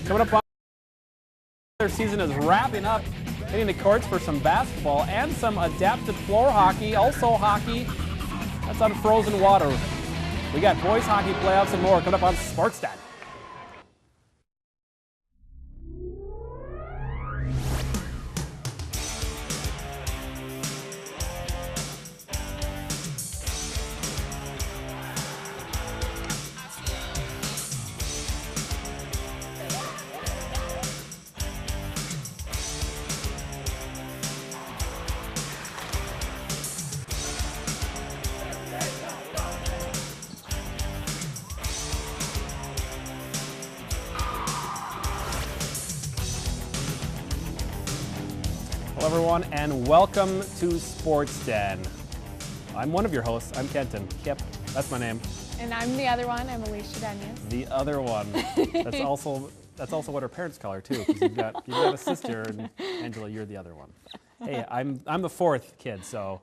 Coming up on their season is wrapping up, hitting the courts for some basketball and some adapted floor hockey, also hockey that's on frozen water. We got boys hockey playoffs and more coming up on Sportsnet. Hello everyone and welcome to Sports Den. I'm one of your hosts, I'm Kenton. Kip, that's my name. And I'm the other one, I'm Alicia Daniels. The other one. That's also what her parents call her too, because you've got a sister, and Angela, you're the other one. Hey, I'm the fourth kid, so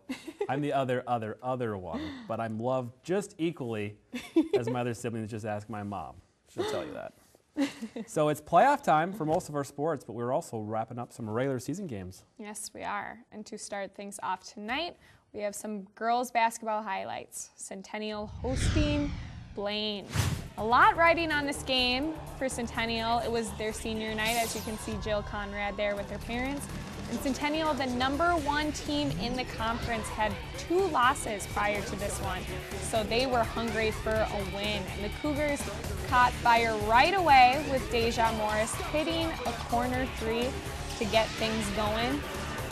I'm the other one. But I'm loved just equally as my other siblings. Just ask my mom. She'll tell you that. So it's playoff time for most of our sports, but we're also wrapping up some regular season games. Yes, we are. And to start things off tonight, we have some girls basketball highlights. Centennial hosting Blaine. A lot riding on this game for Centennial. It was their senior night, as you can see Jill Conrad there with her parents. And Centennial, the #1 team in the conference, had 2 losses prior to this one. So they were hungry for a win. And the Cougars caught fire right away with Deja Morris hitting a corner 3 to get things going.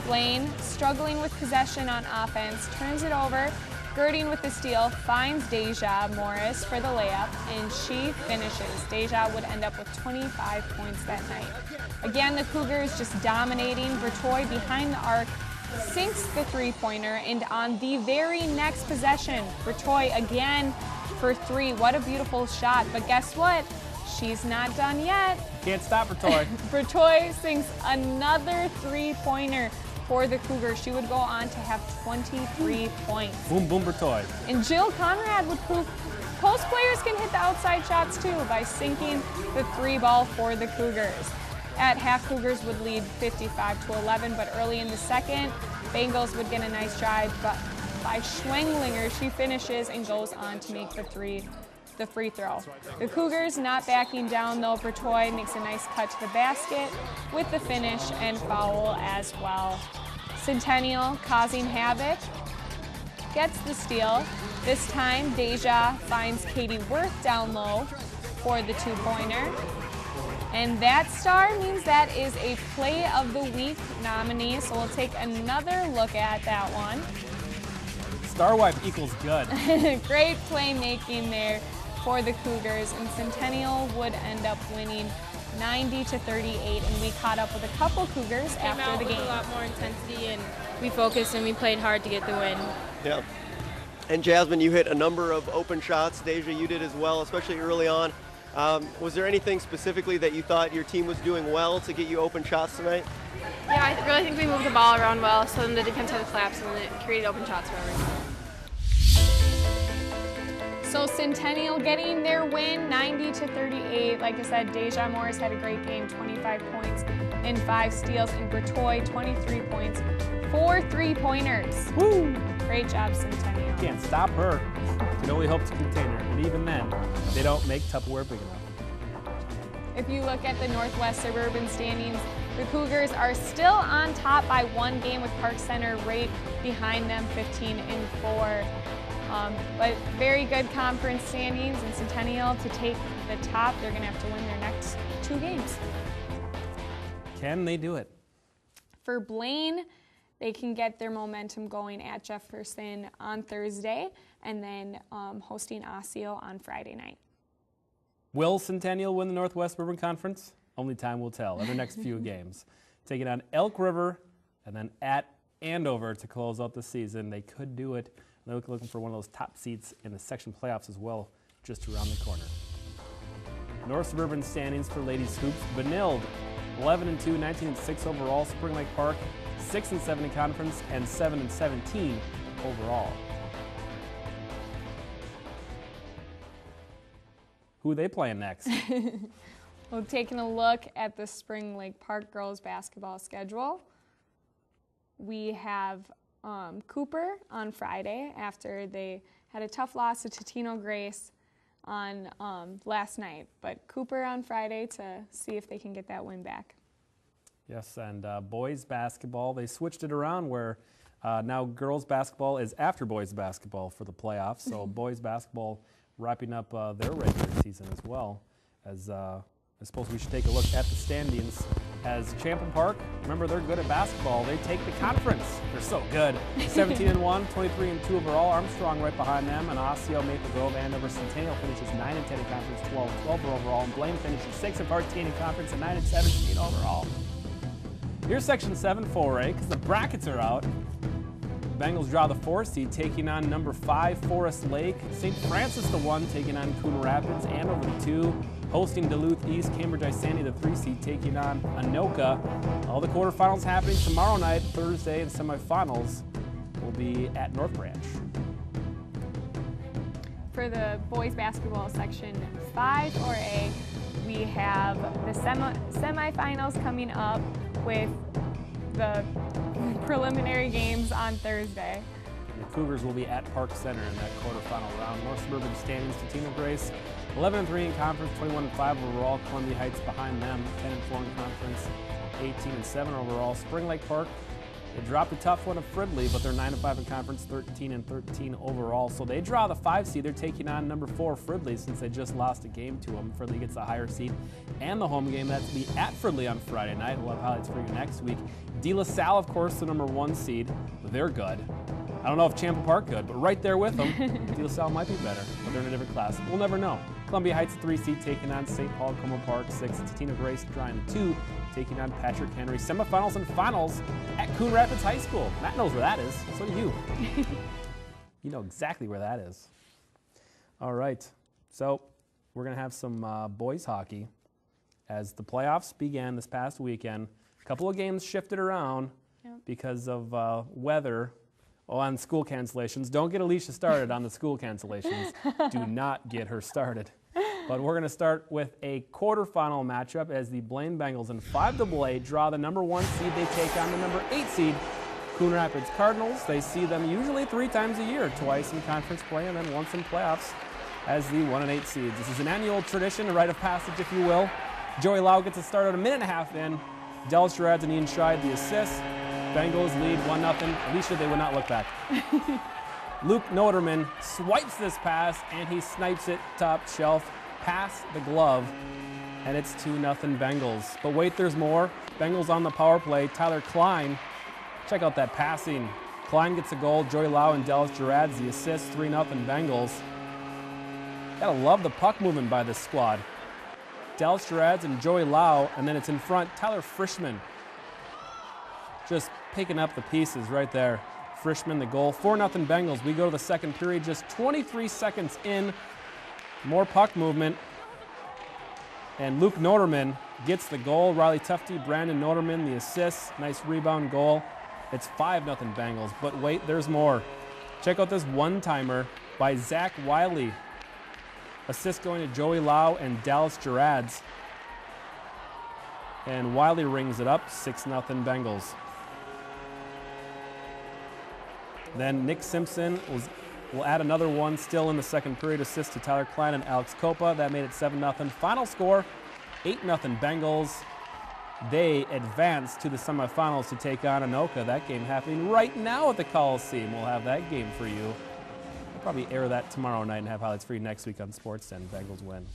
Blaine, struggling with possession on offense, turns it over. Girding with the steal, finds Deja Morris for the layup, and she finishes. Deja would end up with 25 points that night. Again, the Cougars just dominating. Bertoy behind the arc sinks the three-pointer, and on the very next possession, Bertoy again for 3. What a beautiful shot, but guess what? She's not done yet. Can't stop Bertoy. Bertoy sinks another three-pointer for the Cougars. She would go on to have 23 points. Boom, boom, Bertoy. And Jill Conrad would prove post players can hit the outside shots too by sinking the 3 ball for the Cougars. At half, Cougars would lead 55-11, but early in the second, Bengals would get a nice drive, but by Schwenglinger, she finishes and goes on to make the free throw. The Cougars not backing down though. Bertoy makes a nice cut to the basket with the finish and foul as well. Centennial causing havoc, gets the steal. This time Deja finds Katie Worth down low for the 2-pointer. And that star means that is a Play of the Week nominee, so we'll take another look at that one. Star wipe equals good. Great playmaking there for the Cougars, and Centennial would end up winning 90-38, and we caught up with a couple Cougars after the game. With a lot more intensity, and we focused and we played hard to get the win. Yeah. And Jasmine, you hit a number of open shots. Deja, you did as well, especially early on. Was there anything specifically that you thought your team was doing well to get you open shots tonight? Yeah, I really think we moved the ball around well, so then the defense had to collapse and then it created open shots for everyone. So Centennial getting their win 90-38. Like I said, Deja Morris had a great game, 25 points and 5 steals, and Bertoy 23 points, 4 3-pointers. Woo! Great job, Centennial. Can't stop her. You can only hope to contain her, and even then, they don't make Tupperware big enough. If you look at the Northwest Suburban standings, the Cougars are still on top by 1 game with Park Center right behind them, 15-4. But very good conference standings, and Centennial to take the top, they're going to have to win their next 2 games. Can they do it? For Blaine, they can get their momentum going at Jefferson on Thursday, and then hosting Osseo on Friday night. Will Centennial win the Northwest Suburban Conference? Only time will tell in the next few games. Taking on Elk River and then at Andover to close out the season. They could do it. They're looking for one of those top seats in the section playoffs as well, just around the corner. North Suburban standings for ladies hoops. Benilde, 11-2, 19-6 overall. Spring Lake Park, 6-7 in conference and 7-17 overall. Who are they playing next? Well, taking a look at the Spring Lake Park girls basketball schedule, we have Cooper on Friday after they had a tough loss to Totino Grace on last night. But Cooper on Friday to see if they can get that win back. Yes, and boys basketball, they switched it around where now girls basketball is after boys basketball for the playoffs. So boys basketball wrapping up their regular season as well. As I suppose we should take a look at the standings. As Champlin Park, remember they're good at basketball. They take the conference. They're so good. 17-1, 23-2 overall. Armstrong right behind them, and Osseo, Maple Grove, Andover Centennial finishes 9-10 in conference, 12-12 overall, and Blaine finishes 6-14 in conference and 9-17 overall. Here's Section 7 4A because the brackets are out. Bengals draw the 4 seed, taking on number 5 Forest Lake. St. Francis the 1 taking on Coon Rapids. Andover the 2 hosting Duluth East. Cambridge Isani the 3 seed taking on Anoka. All the quarterfinals happening tomorrow night, Thursday, and semifinals will be at North Branch. For the boys basketball Section 5 4A, we have the semifinals coming up with the preliminary games on Thursday. The Cougars will be at Park Center in that quarterfinal round. North Suburban standings, Totino Grace, 11-3 in conference, 21-5 overall. Columbia Heights behind them, 10-4 in conference, 18-7 overall. Spring Lake Park, they dropped a tough one of Fridley, but they're 9-5 in conference, 13-13 overall. So they draw the 5 seed. They're taking on number 4 Fridley since they just lost a game to them. Fridley gets the higher seed and the home game. That's be at Fridley on Friday night. We'll have highlights for you next week. De La Salle, of course, the number 1 seed. They're good. I don't know if Champlin Park good, but right there with them. De La Salle might be better, but they're in a different class. We'll never know. Columbia Heights, 3 seed, taking on St. Paul. Como Park, 6. Totino Grace, drawing 2, taking on Patrick Henry. Semifinals and finals at Coon Rapids High School. Matt knows where that is. So do you. You know exactly where that is. All right. So we're going to have some boys hockey as the playoffs began this past weekend. A couple of games shifted around because of weather on school cancellations. Don't get Alicia started on the school cancellations. Do not get her started. But we're going to start with a quarterfinal matchup as the Blaine Bengals in 5AA draw the number 1 seed. They take on the number 8 seed, Coon Rapids Cardinals. They see them usually 3 times a year, twice in conference play and then once in playoffs as the 1 and 8 seeds. This is an annual tradition, a rite of passage, if you will. Joey Lau gets a start at a minute and a half in. Dallas Gerards and Ian Scheid the assist. Bengals lead 1-0. Alicia, they would not look back. Luke Noterman swipes this pass and he snipes it top shelf past the glove, and it's 2-0 Bengals. But wait, there's more. Bengals on the power play. Tyler Klein, check out that passing. Klein gets a goal. Joey Lau and Dallas Gerards the assist. 3-0 Bengals. Gotta love the puck movement by this squad. Dallas Gerards and Joey Lau, and then it's in front. Tyler Frischman just picking up the pieces right there. Frischman the goal. 4-0 Bengals. We go to the second period, just 23 seconds in. More puck movement. And Luke Noterman gets the goal. Riley Tufte, Brandon Noterman the assist. Nice rebound goal. It's 5-0 Bengals. But wait, there's more. Check out this one-timer by Zach Wiley. Assist going to Joey Lau and Dallas Gerards. And Wiley rings it up, 6-0 Bengals. Then Nick Simpson will add another one still in the second period, assist to Tyler Klein and Alex Copa. That made it 7-0. Final score, 8-0 Bengals. They advance to the semifinals to take on Anoka. That game happening right now at the Coliseum. We'll have that game for you. We'll probably air that tomorrow night and have highlights for you next week on Sports 10. Bengals win.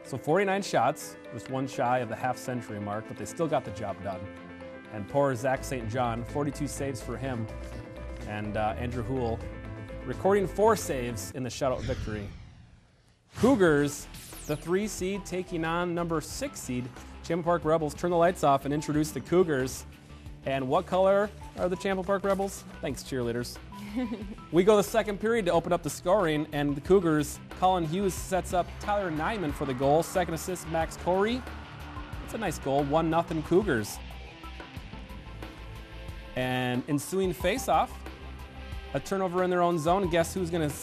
So 49 shots, just one shy of the half-century mark, but they still got the job done. And poor Zach St. John, 42 saves for him. And Andrew Houle recording 4 saves in the shutout victory. Cougars, the 3 seed, taking on number 6 seed. Champlin Park Rebels. Turn the lights off and introduce the Cougars. And what color are the Champlin Park Rebels? Thanks, cheerleaders. We go the second period to open up the scoring, and the Cougars, Colin Hughes sets up Tyler Nyman for the goal. Second assist, Max Corey. It's a nice goal, 1-0 Cougars. And ensuing face-off, a turnover in their own zone. Guess who's going to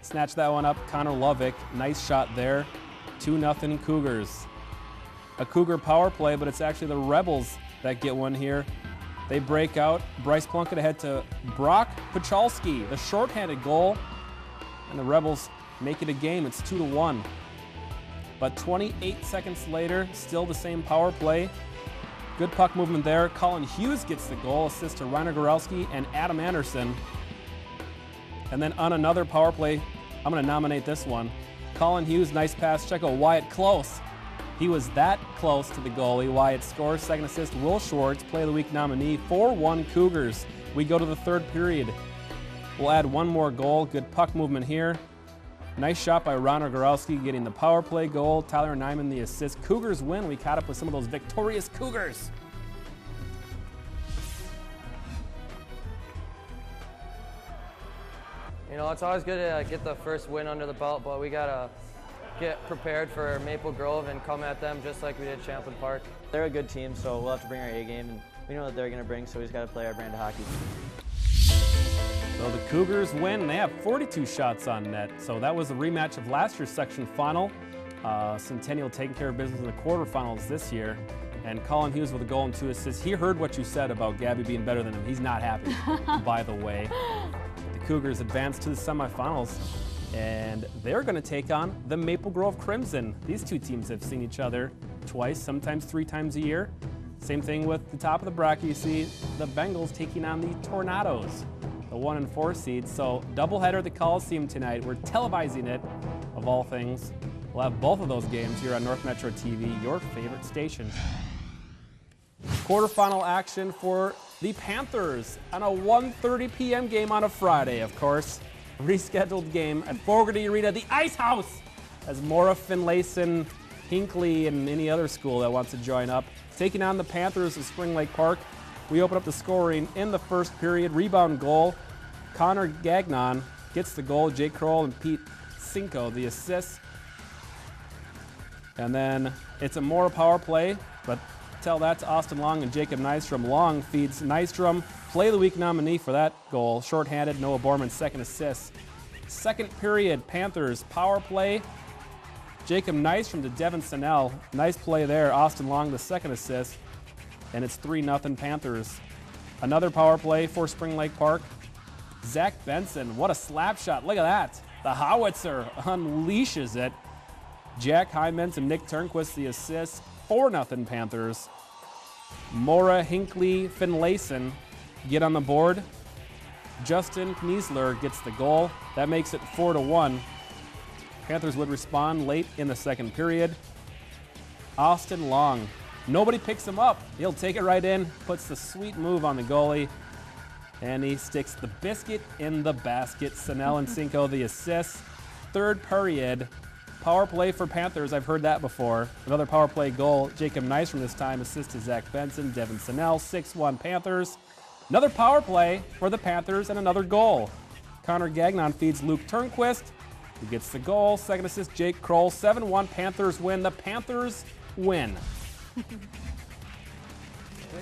snatch that one up? Connor Lovick. Nice shot there. 2-0 Cougars. A Cougar power play, but it's actually the Rebels that get one here. They break out. Bryce Plunkett ahead to Brock Pachalski, the shorthanded goal. And the Rebels make it a game. It's 2-1. But 28 seconds later, still the same power play. Good puck movement there. Colin Hughes gets the goal, assist to Reiner Gorowski and Adam Anderson. And then on another power play, I'm going to nominate this one. Colin Hughes, nice pass. Check out Wyatt Close. He was that close to the goalie. Wyatt scores. Second assist, Will Schwartz, Play of the Week nominee. 4-1 Cougars. We go to the third period. We'll add one more goal. Good puck movement here. Nice shot by Reiner Gorowski getting the power play goal. Tyler Nyman the assist. Cougars win. We caught up with some of those victorious Cougars. You know, it's always good to get the first win under the belt, but we got to get prepared for Maple Grove and come at them just like we did Champlain Park. They're a good team, so we'll have to bring our A game, and we know what they're going to bring, so we just got to play our brand of hockey. So the Cougars win. They have 42 shots on net. So that was a rematch of last year's section final. Centennial taking care of business in the quarterfinals this year. And Colin Hughes with a goal and 2 assists. He heard what you said about Gabby being better than him. He's not happy, by the way. The Cougars advance to the semifinals, and they're going to take on the Maple Grove Crimson. These two teams have seen each other twice, sometimes 3 times a year. Same thing with the top of the bracket. You see the Bengals taking on the Tornadoes, the 1 and 4 seeds. So doubleheader at the Coliseum tonight. We're televising it, of all things. We'll have both of those games here on North Metro TV, your favorite station. Quarterfinal action for the Panthers on a 1:30 p.m. game on a Friday, of course. Rescheduled game at Fogarty Arena, the Ice House, as Mora, Finlayson, Hinckley, and any other school that wants to join up. Taking on the Panthers of Spring Lake Park. We open up the scoring in the first period. Rebound goal. Connor Gagnon gets the goal. Jake Kroll and Pete Cinco the assists. And then it's a Mora power play, but tell that to Austin Long and Jacob Nystrom. Long feeds Nystrom, Play of the Week nominee for that goal. Shorthanded, Noah Borman's second assist. Second period, Panthers power play. Jacob Nystrom to Devin Sennell. Nice play there. Austin Long, the second assist. And it's 3-0 Panthers. Another power play for Spring Lake Park. Zach Benson, what a slap shot. Look at that. The howitzer unleashes it. Jack Hymans and Nick Turnquist the assist. 4-0 Panthers. Mora, Hinckley, Finlayson get on the board. Justin Kniesler gets the goal. That makes it 4-1. Panthers would respond late in the second period. Austin Long. Nobody picks him up. He'll take it right in, puts the sweet move on the goalie, and he sticks the biscuit in the basket. Sennell and Cinco the assists. Third period. Power play for Panthers. I've heard that before. Another power play goal. Jacob Nystrom this time. Assist to Zach Benson. Devin Sennell. 6-1 Panthers. Another power play for the Panthers and another goal. Connor Gagnon feeds Luke Turnquist, who gets the goal. Second assist, Jake Kroll. 7-1 Panthers win. The Panthers win. Big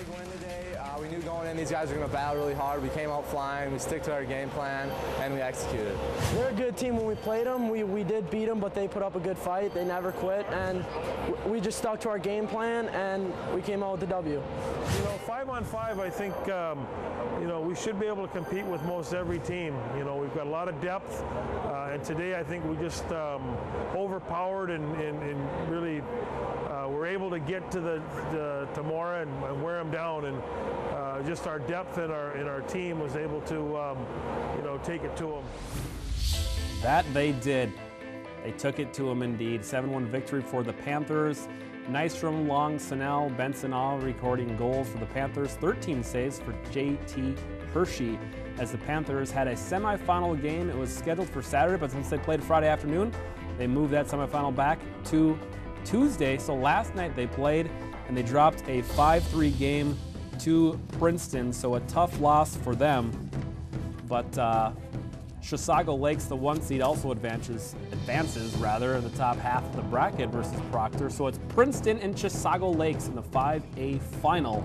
win today. We knew going in these guys were going to battle really hard. We came out flying. We stick to our game plan, and we executed. They're a good team. When we played them, we did beat them, but they put up a good fight. They never quit, and we just stuck to our game plan, and we came out with the W. You know, 5-on-5, I think, you know, we should be able to compete with most every team. You know, we've got a lot of depth, and today I think we just overpowered and really were able to get to Mora and wear them down, and just our depth in our team was able to you know, take it to them. That they did. They took it to them indeed. 7-1 victory for the Panthers. Nystrom, Long, Sennell, Benson all recording goals for the Panthers. 13 saves for J.T. Hershey as the Panthers had a semifinal game. It was scheduled for Saturday, but since they played Friday afternoon, they moved that semifinal back to Tuesday. So last night they played and they dropped a 5-3 game to Princeton, so a tough loss for them. But Chisago Lakes, the 1 seed, also advances in the top half of the bracket versus Proctor. So it's Princeton and Chisago Lakes in the 5A final.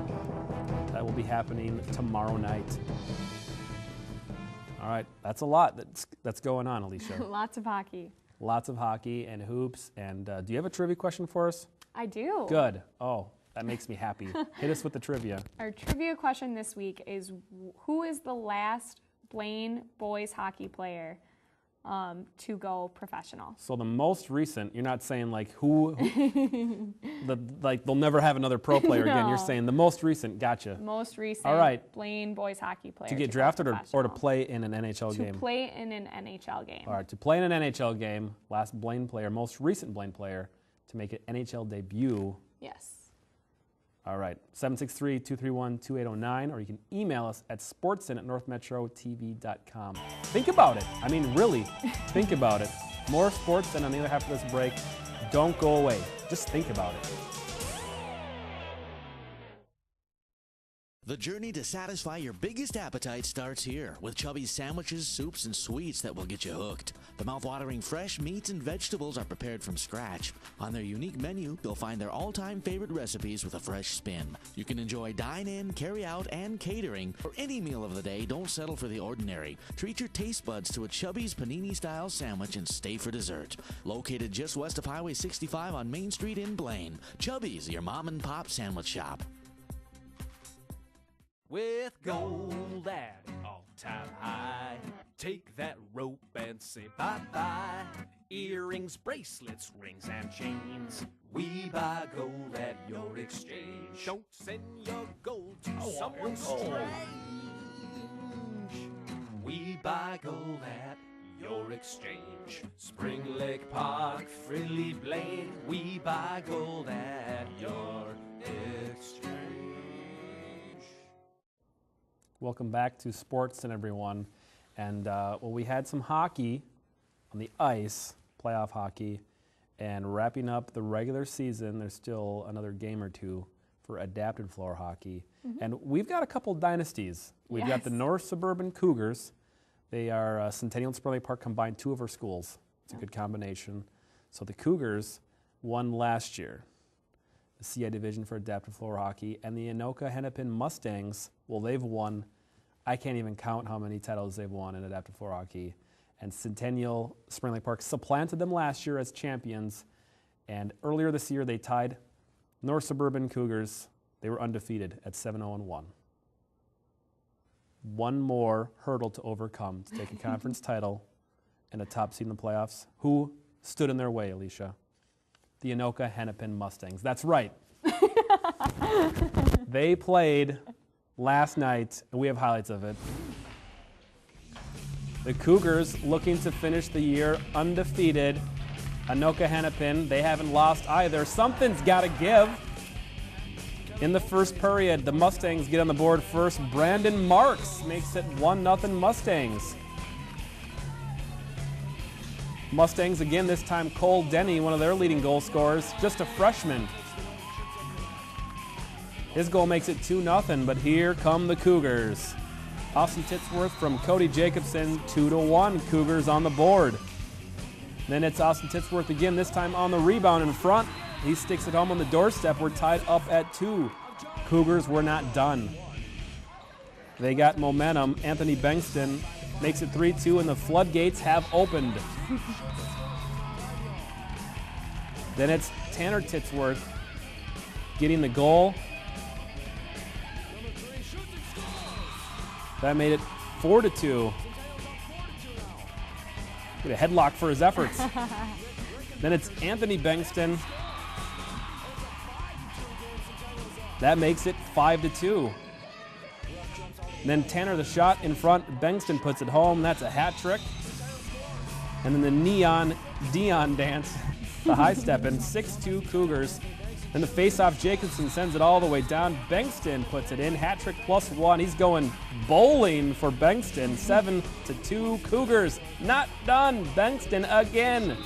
That will be happening tomorrow night. All right, that's a lot that's going on, Alicia. Lots of hockey. Lots of hockey and hoops. And do you have a trivia question for us? I do. Good. Oh, that makes me happy. Hit us with the trivia. Our trivia question this week is, who is the last Blaine boys hockey player to go professional? So the most recent, you're not saying like who like they'll never have another pro player again. You're No. saying the most recent. Gotcha. Most recent All right. Blaine boys hockey player To get go drafted or to professional. play in an NHL game? To play in an NHL game. All right, to play in an NHL game, last Blaine player, most recent Blaine player to make an NHL debut. Yes. All right, 763-231-2809, or you can email us at sportsin@northmetrotv.com. Think about it. I mean, really, think about it. More sports than on the other half of this break. Don't go away. Just think about it. The journey to satisfy your biggest appetite starts here with Chubby's sandwiches, soups, and sweets that will get you hooked. The mouth-watering fresh meats and vegetables are prepared from scratch. On their unique menu, you'll find their all-time favorite recipes with a fresh spin. You can enjoy dine-in, carry-out, and catering. For any meal of the day, don't settle for the ordinary. Treat your taste buds to a Chubby's panini-style sandwich and stay for dessert. Located just west of Highway 65 on Main Street in Blaine, Chubby's, your mom-and-pop sandwich shop. With gold at an all-time high, take that rope and say bye-bye. Earrings, bracelets, rings, and chains. We buy gold at your exchange. Don't send your gold to someone strange. We buy gold at your exchange. Spring Lake Park, Fridley, Blaine. We buy gold at your exchange. Welcome back to Sportsin, everyone. And well, we had some hockey on the ice, playoff hockey, and wrapping up the regular season, there's still another game or two for adapted floor hockey. And we've got a couple dynasties. We've got the North Suburban Cougars. They are Centennial and Spring Lake Park combined, two of our schools. It's a good combination. So the Cougars won last year, the CI division for adapted floor hockey, and the Anoka Hennepin Mustangs, well, they've won, I can't even count how many titles they've won in adapted floor hockey. And Centennial Spring Lake Park supplanted them last year as champions, and earlier this year they tied North Suburban Cougars. They were undefeated at 7-0-1. One more hurdle to overcome to take a conference title and a top seed in the playoffs. Who stood in their way, Alicia? The Anoka Hennepin Mustangs. That's right. They played last night, and we have highlights of it. The Cougars looking to finish the year undefeated. Anoka Hennepin, they haven't lost either. Something's got to give. In the first period, the Mustangs get on the board first. Brandon Marks makes it 1-0 Mustangs. Mustangs again, this time Cole Denny, one of their leading goal scorers, just a freshman. His goal makes it 2-0, but here come the Cougars. Austin Titsworth from Cody Jacobson, 2-1, Cougars on the board. Then it's Austin Titsworth again, this time on the rebound in front. He sticks it home on the doorstep. We're tied up at 2. Cougars were not done. They got momentum. Anthony Bengston makes it 3-2, and the floodgates have opened. Then it's Tanner Titsworth getting the goal. That made it 4-2. Get a headlock for his efforts. Then it's Anthony Bengston. That makes it 5-2. Then Tanner the shot in front. Bengston puts it home. That's a hat trick. And then the neon Dion dance, the high step in 6-2 Cougars. Then the face-off, Jacobson sends it all the way down. Bengston puts it in. Hat trick +1. He's going bowling for Bengston. 7-2 Cougars. Not done. Bengston again.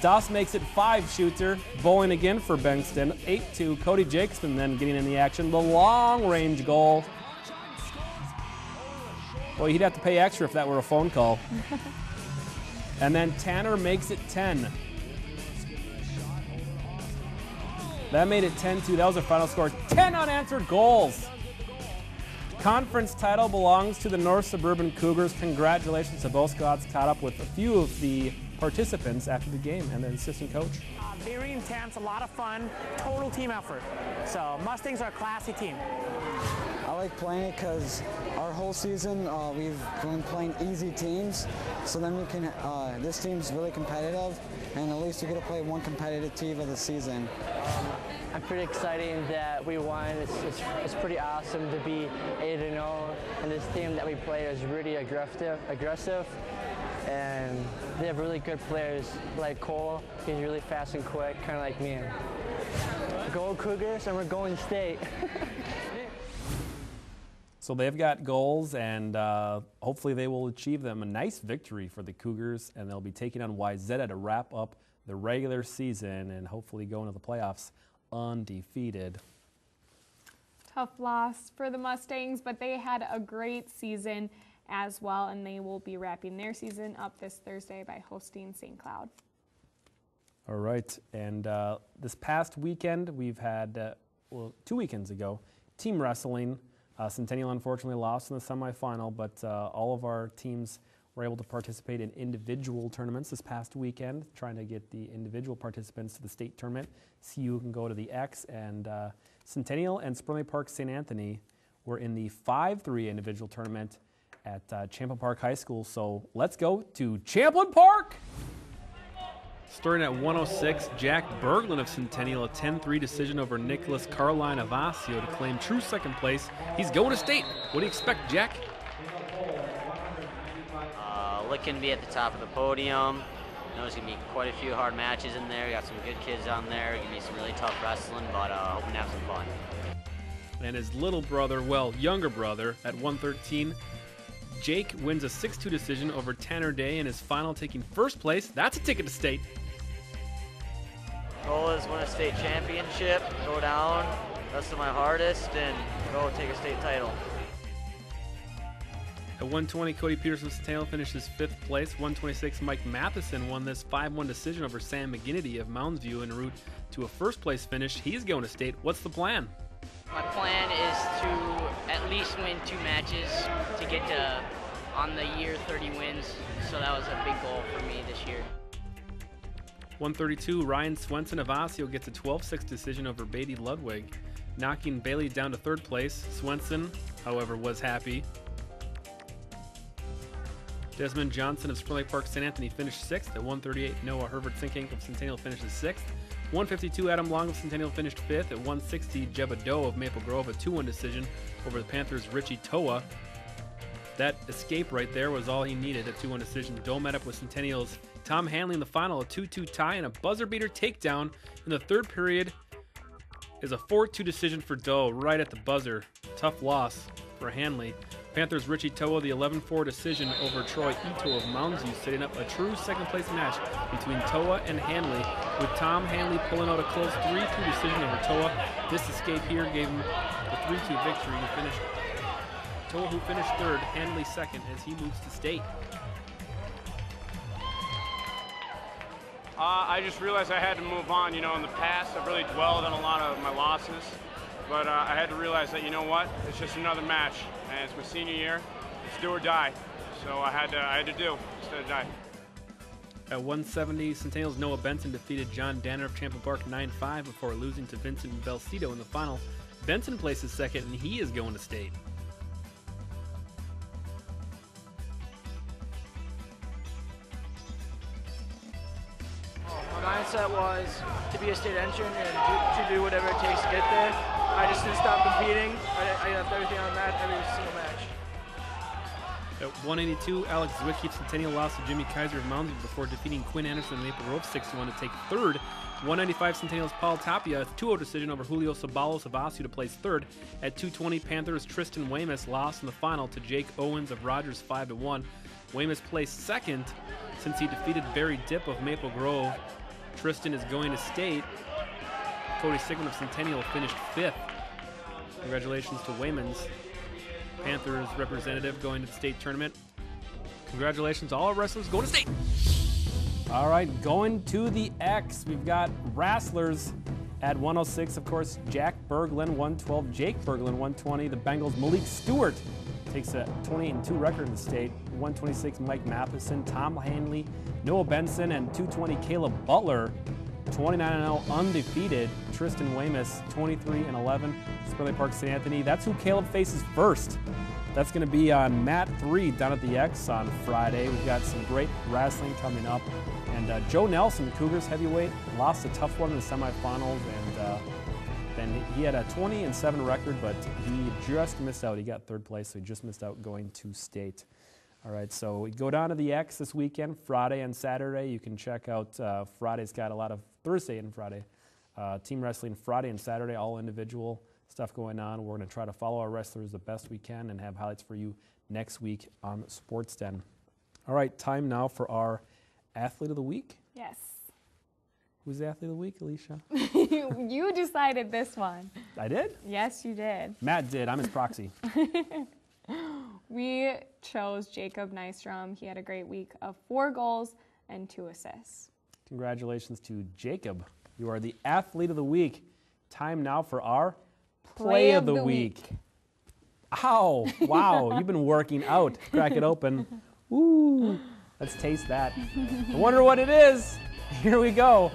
Doss makes it 5-shooter. Bowling again for Bengston. 8-2. Cody Jacobson then getting in the action. The long-range goal. Well, he'd have to pay extra if that were a phone call. And then Tanner makes it 10. That made it 10-2. That was our final score. 10 unanswered goals. conference title belongs to the North Suburban Cougars. Congratulations to both squads. Caught up with a few of the participants after the game and the assistant coach. Very intense, a lot of fun, total team effort. So Mustangs are a classy team. I like playing it because our whole season we've been playing easy teams, so then we can, this team's really competitive, and at least we get to play one competitive team of the season. I'm pretty excited that we won. It's pretty awesome to be 8-0, and this team that we play is really aggressive, and they have really good players like Cole. He's really fast and quick, kind of like me. Go Cougars, and we're going state. So they've got goals, and hopefully they will achieve them. A nice victory for the Cougars, and they'll be taking on Wayzata to wrap up the regular season and hopefully go into the playoffs undefeated. Tough loss for the Mustangs, but they had a great season as well, and they will be wrapping their season up this Thursday by hosting St. Cloud. All right, and this past weekend we've had, 2 weekends ago, team wrestling. Centennial unfortunately lost in the semifinal, but all of our teams were able to participate in individual tournaments this past weekend, trying to get the individual participants to the state tournament. See who can go to the X, and Centennial and Spurley Park St. Anthony were in the 5-3 individual tournament at Champlin Park High School. So let's go to Champlin Park. Starting at 106, Jack Berglund of Centennial, a 10-3 decision over Nicholas Carline of Osseo to claim true second place. He's going to state. What do you expect, Jack? Looking to be at the top of the podium. You know, there's going to be quite a few hard matches in there. We got some good kids on there. Going to be some really tough wrestling, but hoping to have some fun. And his little brother, well, younger brother, at 113, Jake wins a 6-2 decision over Tanner Day in his final, taking first place. That's a ticket to state. Goal is win a state championship, go down, wrestle my hardest, and go take a state title. At 120, Cody Peterson of Centennial finishes 5th place. 126, Mike Matheson won this 5-1 decision over Sam McGinnity of Mounds View en route to a first place finish. He's going to state. What's the plan? My plan is to at least win 2 matches to get to, on the year, 30 wins. So that was a big goal for me this year. 132, Ryan Swenson of Osseo gets a 12-6 decision over Beatty Ludwig, knocking Bailey down to 3rd place. Swenson, however, was happy. Desmond Johnson of Spring Lake Park St. Anthony finished 6th. At 138, Noah Herbert Sinkink of Centennial finishes 6th. 152, Adam Long of Centennial finished 5th. At 160, Jebba Doe of Maple Grove, a 2-1 decision over the Panthers' Richie Toa. That escape right there was all he needed, a 2-1 decision. Doe met up with Centennial's Tom Hanley in the final, a 2-2 tie and a buzzer beater takedown in the 3rd period is a 4-2 decision for Doe right at the buzzer. Tough loss for Hanley. Panthers' Richie Toa, the 11-4 decision over Troy Ito of Mounds View, setting up a true second-place match between Toa and Hanley, with Tom Hanley pulling out a close 3-2 decision over Toa. This escape here gave him the 3-2 victory. Toa, who finished 3rd, Hanley 2nd as he moves to state. I just realized I had to move on. You know, in the past, I've really dwelled on a lot of my losses. But I had to realize that, you know what, it's just another match, and it's my senior year. It's do or die. So I had to do instead of die. At 170, Centennial's Noah Benson defeated John Danner of Champlin Park 9-5 before losing to Vincent Belcito in the final. Benson places 2nd, and he is going to state. My mindset was to be a state entrant and to do whatever it takes to get there. I just didn't stop competing. I left everything on the mat every single match. At 182, Alex Zwicky of Centennial lost to Jimmy Kaiser of Mounds View before defeating Quinn Anderson of Maple Grove 6-1 to take 3rd. 195, Centennial's Paul Tapia, a 2-0 decision over Julio Sabalos of Osseo to place 3rd. At 220, Panthers' Tristan Weymouth lost in the final to Jake Owens of Rogers 5-1. Weymouth placed 2nd since he defeated Barry Dipp of Maple Grove. Tristan is going to state. Cody Sigmund of Centennial finished 5th. Congratulations to Weymouth, Panthers representative going to the state tournament. Congratulations to all our wrestlers going to state. All right, going to the X. We've got wrestlers At 106, of course, Jack Berglund, 112. Jake Berglund, 120. The Bengals' Malik Stewart takes a 28-2 record in the state. 126, Mike Matheson. Tom Hanley, Noah Benson, and 220, Caleb Butler. 29-0 undefeated. Tristan Weymouth, 23-11. Spurley Park St. Anthony. That's who Caleb faces first. That's going to be on Mat 3 down at the X on Friday. We've got some great wrestling coming up. And Joe Nelson, Cougars heavyweight, lost a tough one in the semifinals. And then he had a 20-7 record, but he just missed out. He got third place, so he just missed out going to state. All right, so we go down to the X this weekend, Friday and Saturday. You can check out Friday's got a lot of Thursday and Friday. Team wrestling Friday and Saturday, all individual stuff going on. We're going to try to follow our wrestlers the best we can and have highlights for you next week on Sports Den. All right, time now for our Athlete of the Week. Yes. Who's the Athlete of the Week, Alicia? You decided this one. I did? Yes, you did. Matt did. I'm his proxy. We chose Jacob Nystrom. He had a great week of 4 goals and 2 assists. Congratulations to Jacob. You are the Athlete of the Week. Time now for our Play of the Week. Ow. Wow. You've been working out. Crack it open. Ooh. Let's taste that. I wonder what it is. Here we go.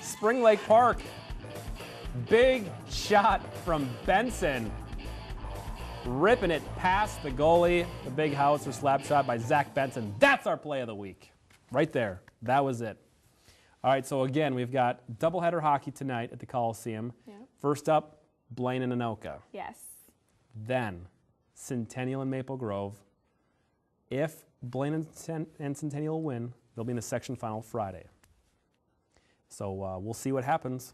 Spring Lake Park. Big shot from Benson. Ripping it past the goalie. The big house or slap shot by Zach Benson. That's our Play of the Week. Right there. That was it. All right, so again, we've got doubleheader hockey tonight at the Coliseum. Yep. First up, Blaine and Anoka. Yes. Then Centennial and Maple Grove. If Blaine and Centennial win, they'll be in the section final Friday. So we'll see what happens.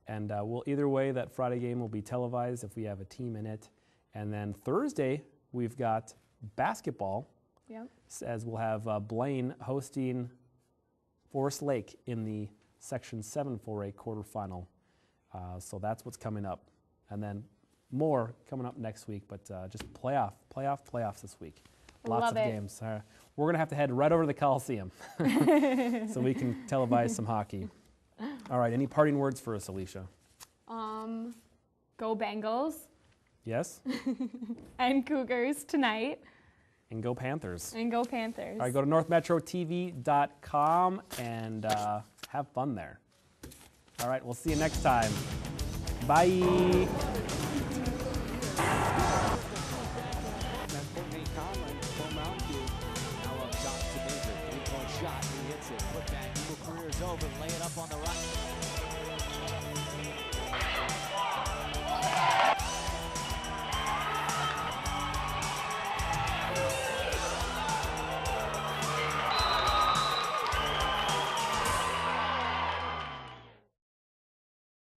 And either way, that Friday game will be televised if we have a team in it. And then Thursday, we've got basketball. Yep. As we'll have Blaine hosting Forest Lake in the Section 7 4A quarterfinal. So that's what's coming up. And then more coming up next week, but just playoffs this week. Lots Love of it. games. We're going to have to head right over to the Coliseum so we can televise some hockey. All right, any parting words for us, Alicia? Go Bengals. Yes? And Cougars tonight. And go Panthers. And go Panthers. All right, go to northmetrotv.com and have fun there. All right, we'll see you next time. Bye. Shot, he hits it, put back, Eagle career is over, lay it up on the right.